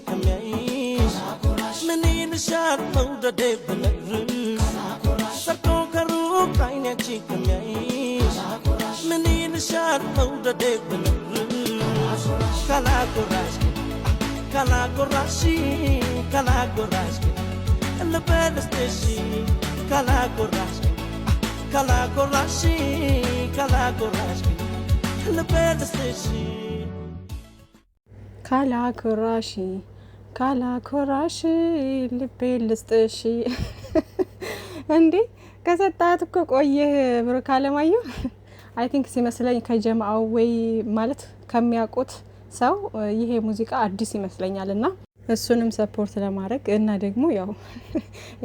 ከሚያይሽ ምን ይልሻል መውደዴ ብነግርሽ ሰርቶ ከሩቅ አይኔች ከሚያይሽ ምን ይልሻል መውደዴ ብነግርሽ ካላጎራሽ ካላጎራሽ ካላጎራሽ ልበልስሽ ካላጎራሽ ካላጎራሽ ካላጎራሽ ልበልስሽ ካላኮራሽ ካላኮራሽ ልቤ ልስጥሽ እንዴ ከሰጣት እኮ ቆየህ ብሩክ አለማየሁ አይ ቲንክ ሲመስለኝ ከጀማው ወይ ማለት ከሚያውቁት ሰው ይሄ ሙዚቃ አዲስ ይመስለኛልና እሱንም ሰፖርት ለማድረግ እና ደግሞ ያው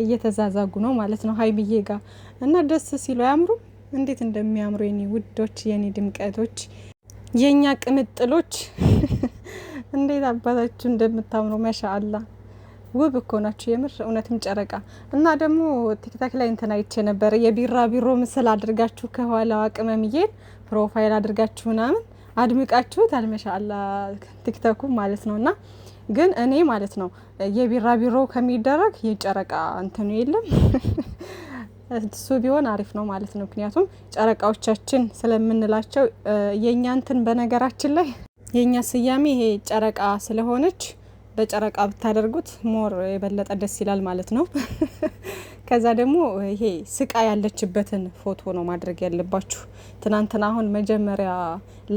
እየተዛዛጉ ነው ማለት ነው ሀይሚዬ ጋር እና ደስ ሲሉ ያምሩ እንዴት እንደሚያምሩ የኔ ውዶች የኔ ድምቀቶች የኛ ቅምጥሎች እንዴት አባታችሁ እንደምታምሩ ማሻአላ ውብ እኮ ናችሁ የምር እውነትም ጨረቃ እና ደግሞ ቲክታክ ላይ እንትና አይቼ ነበር የቢራ ቢሮ ምስል አድርጋችሁ ከኋላው አቅመምዬን ፕሮፋይል አድርጋችሁ ምናምን አድምቃችሁት አልማሻአላ ቲክታኩ ማለት ነውና ግን እኔ ማለት ነው የቢራ ቢሮ ከሚደረግ የጨረቃ እንትኑ የለም እሱ ቢሆን አሪፍ ነው ማለት ነው ምክንያቱም ጨረቃዎቻችን ስለምንላቸው የኛ እንትን በነገራችን ላይ የኛ ስያሜ ይሄ ጨረቃ ስለሆነች በጨረቃ ብታደርጉት ሞር የበለጠ ደስ ይላል ማለት ነው ከዛ ደግሞ ይሄ ስቃ ያለችበትን ፎቶ ነው ማድረግ ያለባችሁ ትናንትና አሁን መጀመሪያ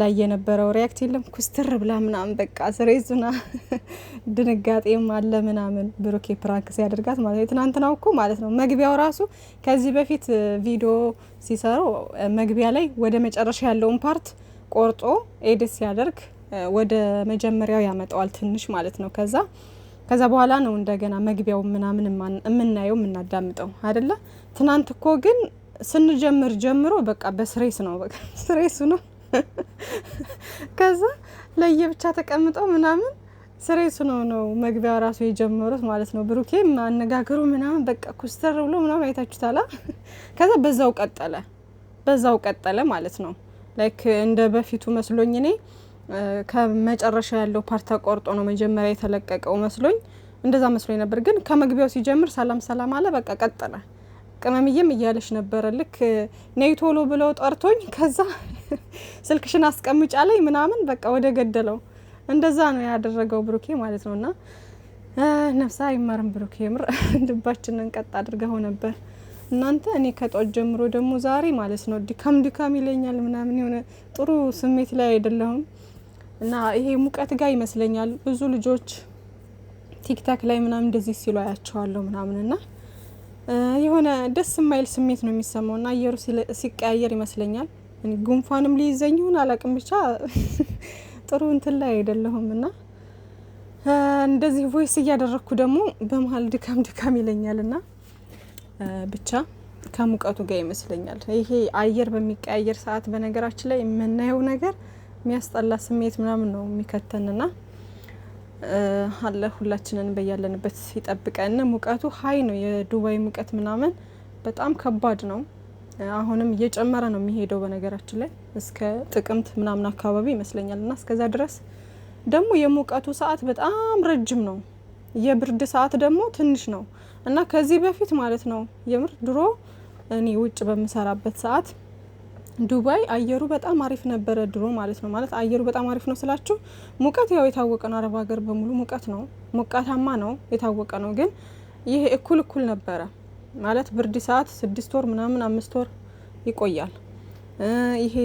ላይ የነበረው ሪያክት የለም ኩስትር ብላ ምናምን በቃ ስሬዙና ድንጋጤም አለ ምናምን ብሩኬ ፕራንክ ሲያደርጋት ማለት ትናንትናው እኮ ማለት ነው መግቢያው ራሱ ከዚህ በፊት ቪዲዮ ሲሰሩ መግቢያ ላይ ወደ መጨረሻ ያለውን ፓርት ቆርጦ ኤዲት ሲያደርግ ወደ መጀመሪያው ያመጣዋል ትንሽ ማለት ነው ከዛ በኋላ ነው እንደገና መግቢያው ምናምን የምናየው የምናዳምጠው አይደለ ትናንት እኮ ግን ስንጀምር ጀምሮ በቃ በስሬስ ነው በቃ ስሬሱ ነው ከዛ ለየብቻ ተቀምጠው ምናምን ስሬሱ ነው መግቢያው ራሱ የጀመሩት ማለት ነው ብሩኬም አነጋገሩ ምናምን በቃ ኩስተር ብሎ ምናምን አይታችሁታላ ከዛ በዛው ቀጠለ ማለት ነው ላይክ እንደ በፊቱ መስሎኝ እኔ ከመጨረሻ ያለው ፓርት ተቆርጦ ነው መጀመሪያ የተለቀቀው መስሎኝ እንደዛ መስሎኝ ነበር ግን ከመግቢያው ሲጀምር ሰላም አለ በቃ ቀጠለ ቅመምዬም እያለሽ ነበር ልክ ነይ ቶሎ ብለው ጠርቶኝ ከዛ ስልክሽን አስቀምጫ ላይ ምናምን በቃ ወደ ገደለው እንደዛ ነው ያደረገው ብሩኬ ማለት ነውና ነፍሳ ይማርም ብሩኬ ምር ልባችንን ቀጥ አድርገው ነበር እናንተ እኔ ከጧት ጀምሮ ደግሞ ዛሬ ማለት ነው ድካም ይለኛል ምናምን የሆነ ጥሩ ስሜት ላይ አይደለሁም እና ይሄ ሙቀት ጋር ይመስለኛል ብዙ ልጆች ቲክታክ ላይ ምናምን እንደዚህ ሲሉ አያቸዋለሁ ምናምንና የሆነ ደስ የማይል ስሜት ነው የሚሰማውና አየሩ ሲቀያየር ይመስለኛል ጉንፋንም ሊይዘኝ ይሁን አላቅም ብቻ ጥሩ እንትን ላይ አይደለሁምና እንደዚህ ቮይስ እያደረኩ ደግሞ በመሃል ድካም ይለኛልና ብቻ ከሙቀቱ ጋር ይመስለኛል ይሄ አየር በሚቀያየር ሰዓት በነገራችን ላይ የምናየው ነገር የሚያስጠላ ስሜት ምናምን ነው የሚከተንና አለ ሁላችንን በያለንበት ይጠብቀን ሙቀቱ ሀይ ነው የዱባይ ሙቀት ምናምን በጣም ከባድ ነው አሁንም እየጨመረ ነው የሚሄደው በነገራችን ላይ እስከ ጥቅምት ምናምን አካባቢ ይመስለኛልና እስከዛ ድረስ ደግሞ የሙቀቱ ሰዓት በጣም ረጅም ነው የብርድ ሰዓት ደግሞ ትንሽ ነው እና ከዚህ በፊት ማለት ነው የምር ድሮ እኔ ውጭ በመሰራበት ሰዓት ዱባይ አየሩ በጣም አሪፍ ነበር ድሮ ማለት ነው ማለት አየሩ በጣም አሪፍ ነው ስላችሁ ሙቀት ያው የታወቀ ነው አረብ ሀገር በሙሉ ሙቀት ነው ሙቀታማ ነው የታወቀ ነው ግን ይሄ እኩል ነበር ማለት ብርድ ሰዓት 6 ወር ምናምን 5 ወር ይቆያል ይሄ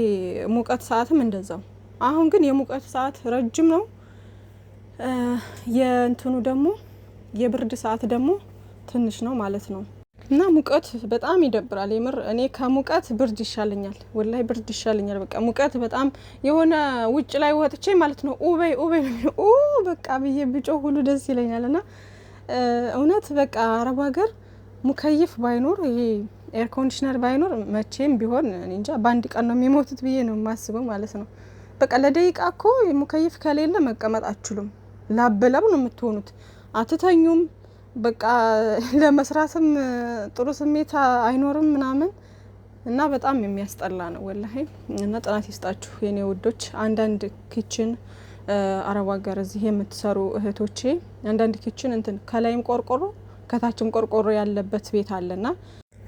ሙቀት ሰዓትም እንደዛው አሁን ግን የሙቀት ሰዓት ረጅም ነው የእንትኑ ደግሞ የብርድ ሰዓት ደግሞ ትንሽ ነው ማለት ነው እና ሙቀት በጣም ይደብራል የምር እኔ ከሙቀት ብርድ ይሻለኛል ወላይ ብርድ ይሻለኛል በቃ ሙቀት በጣም የሆነ ውጭ ላይ ወጥቼ ማለት ነው ኡበይ በቃ ብዬ ብጮህ ሁሉ ደስ ይለኛልና እውነት በቃ አረብ ሀገር ሙከይፍ ባይኖር ይሄ ኤር ኮንዲሽነር ባይኖር መቼም ቢሆን እንጃ ባንድ ቀን ነው የሚሞቱት ብዬ ነው ማስበው ማለት ነው በቃ ለደቂቃ እኮ ሙከይፍ ከሌለ መቀመጥ አትችሉም ላበላብ ነው የምትሆኑት አትተኙም በቃ ለመስራትም ጥሩ ስሜት አይኖርም ምናምን እና በጣም የሚያስጠላ ነው ወላሂ እና ጥናት ይስጣችሁ የኔ ውዶች አንዳንድ ኪችን አረብ ሀገር እዚህ የምትሰሩ እህቶቼ አንዳንድ ኪችን እንትን ከላይም ቆርቆሮ ከታችም ቆርቆሮ ያለበት ቤት አለና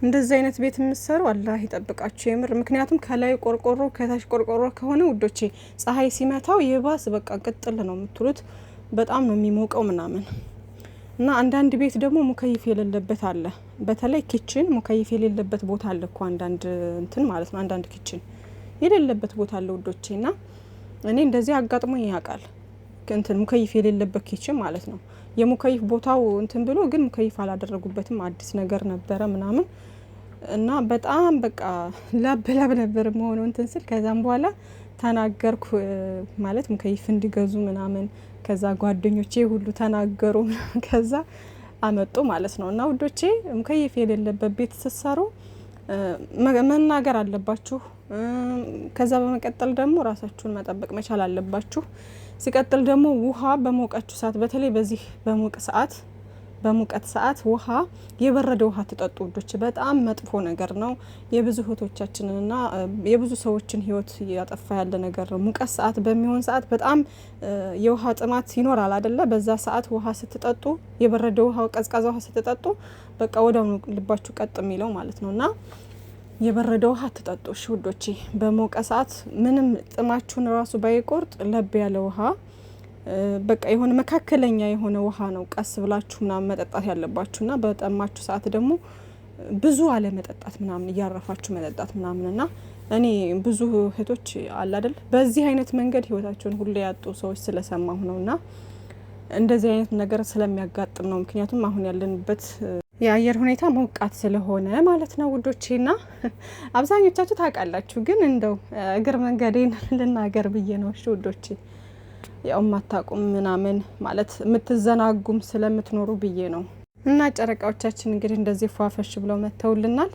እንደዚህ አይነት ቤት የምትሰሩ አላህ ይጠብቃችሁ የምር። ምክንያቱም ከላይ ቆርቆሮ ከታች ቆርቆሮ ከሆነ ውዶቼ ፀሐይ ሲመታው የባስ በቃ ቅጥል ነው የምትሉት፣ በጣም ነው የሚሞቀው ምናምን። እና አንዳንድ ቤት ደግሞ ሙከይፍ የሌለበት አለ። በተለይ ኪችን ሙከይፍ የሌለበት ቦታ አለ እኮ አንዳንድ እንትን ማለት ነው። አንዳንድ ኪችን የሌለበት ቦታ አለ ውዶቼ። እና እኔ እንደዚህ አጋጥሞኝ ያውቃል። እንትን ሙከይፍ የሌለበት ኪችን ማለት ነው። የሙከይፍ ቦታው እንትን ብሎ ግን ሙከይፍ አላደረጉበትም። አዲስ ነገር ነበረ ምናምን እና በጣም በቃ ላብ ነበር መሆኑ እንትን ስል ከዛም በኋላ ተናገርኩ ማለት ሙከይፍ እንዲገዙ ምናምን። ከዛ ጓደኞቼ ሁሉ ተናገሩ ከዛ አመጡ ማለት ነው። እና ውዶቼ ሙከይፍ የሌለበት ቤት ስትሰሩ መናገር አለባችሁ። ከዛ በመቀጠል ደግሞ ራሳችሁን መጠበቅ መቻል አለባችሁ። ሲቀጥል ደግሞ ውሃ በሞቃችሁ ሰዓት በተለይ በዚህ በሙቀት ሰዓት ውሃ የበረደ ውሃ ትጠጡ ውዶች። በጣም መጥፎ ነገር ነው። የብዙ እህቶቻችንና የብዙ ሰዎችን ህይወት ያጠፋ ያለ ነገር ነው። ሙቀት ሰዓት በሚሆን ሰዓት በጣም የውሃ ጥማት ይኖራል አይደለ? በዛ ሰዓት ውሃ ስትጠጡ የበረደ ውሃ ቀዝቃዛ ውሃ ስትጠጡ በቃ ወዲያውኑ ልባችሁ ቀጥ የሚለው ማለት ነውና የበረደ ውሃ ትጠጡ እሺ ውዶቼ። በሞቀ ሰዓት ምንም ጥማችሁን ራሱ ባይቆርጥ ለብ ያለ ውሃ በቃ የሆነ መካከለኛ የሆነ ውሃ ነው ቀስ ብላችሁ ምናምን መጠጣት ያለባችሁና በጠማችሁ ሰዓት ደግሞ ብዙ አለ መጠጣት ምናምን እያረፋችሁ መጠጣት ምናምንና እኔ ብዙ እህቶች አለ አይደል በዚህ አይነት መንገድ ህይወታቸውን ሁሉ ያጡ ሰዎች ስለሰማሁ ነውና እንደዚህ አይነት ነገር ስለሚያጋጥም ነው። ምክንያቱም አሁን ያለንበት የአየር ሁኔታ ሞቃት ስለሆነ ማለት ነው ውዶቼና አብዛኞቻችሁ ታውቃላችሁ። ግን እንደው እግር መንገዴን ልናገር ብዬ ነው እሺ ውዶቼ። ያው ማታቁም ምናምን ማለት የምትዘናጉም ስለምትኖሩ ብዬ ነው። እና ጨረቃዎቻችን እንግዲህ እንደዚህ ፏፈሽ ብለው መተውልናል።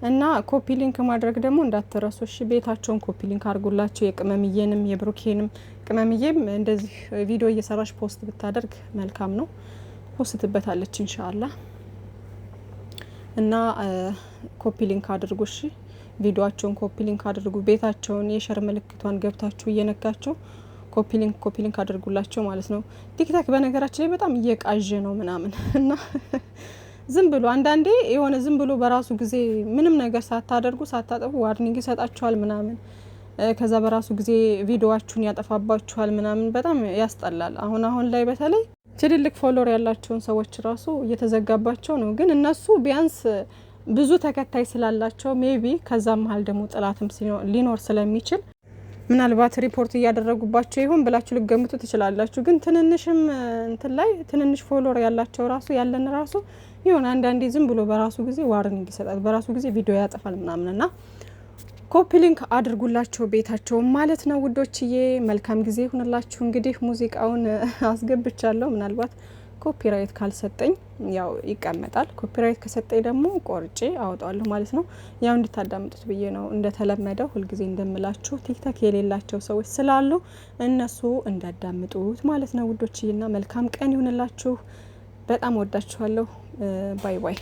እና ኮፒ ሊንክ ማድረግ ደግሞ እንዳትረሱ እሺ። ቤታቸውን ኮፒ ሊንክ አድርጉላቸው። የቅመምዬንም የብሩኬንም ቅመምዬም እንደዚህ ቪዲዮ እየሰራሽ ፖስት ብታደርግ መልካም ነው። ፖስት ትበታለች ኢንሻአላህ። እና ኮፒ ሊንክ አድርጉ እሺ። ቪዲዮአቸውን ኮፒ ሊንክ አድርጉ። ቤታቸውን የሸር ምልክቷን ገብታችሁ እየነካችሁ ኮፒ ሊንክ አድርጉላቸው ማለት ነው። ቲክታክ በነገራችን ላይ በጣም እየቃዠ ነው ምናምን እና ዝም ብሎ አንዳንዴ የሆነ ዝም ብሎ በራሱ ጊዜ ምንም ነገር ሳታደርጉ ሳታጠፉ ዋርኒንግ ይሰጣችኋል ምናምን። ከዛ በራሱ ጊዜ ቪዲዮአችሁን ያጠፋባችኋል ምናምን። በጣም ያስጠላል። አሁን ላይ በተለይ ትልልቅ ፎሎወር ያላቸውን ሰዎች ራሱ እየተዘጋባቸው ነው። ግን እነሱ ቢያንስ ብዙ ተከታይ ስላላቸው ሜቢ ከዛ መሀል ደግሞ ጥላትም ሊኖር ስለሚችል ምናልባት ሪፖርት እያደረጉባቸው ይሆን ብላችሁ ልገምቱ ትችላላችሁ። ግን ትንንሽም እንትን ላይ ትንንሽ ፎሎወር ያላቸው ራሱ ያለን ራሱ ይሆን አንዳንዴ ዝም ብሎ በራሱ ጊዜ ዋርኒንግ ይሰጣል፣ በራሱ ጊዜ ቪዲዮ ያጠፋል ምናምንና ኮፒ ሊንክ አድርጉላቸው ቤታቸው ማለት ነው ውዶችዬ። መልካም ጊዜ ይሁንላችሁ። እንግዲህ ሙዚቃውን አስገብቻለሁ። ምናልባት ኮፒራይት ካልሰጠኝ ያው ይቀመጣል። ኮፒራይት ከሰጠኝ ደግሞ ቆርጬ አወጣዋለሁ ማለት ነው። ያው እንድታዳምጡት ብዬ ነው። እንደተለመደው ሁልጊዜ እንደምላችሁ ቲክታክ የሌላቸው ሰዎች ስላሉ እነሱ እንዳዳምጡት ማለት ነው ውዶችዬና መልካም ቀን ይሁንላችሁ። በጣም ወዳችኋለሁ። ባይ ባይ።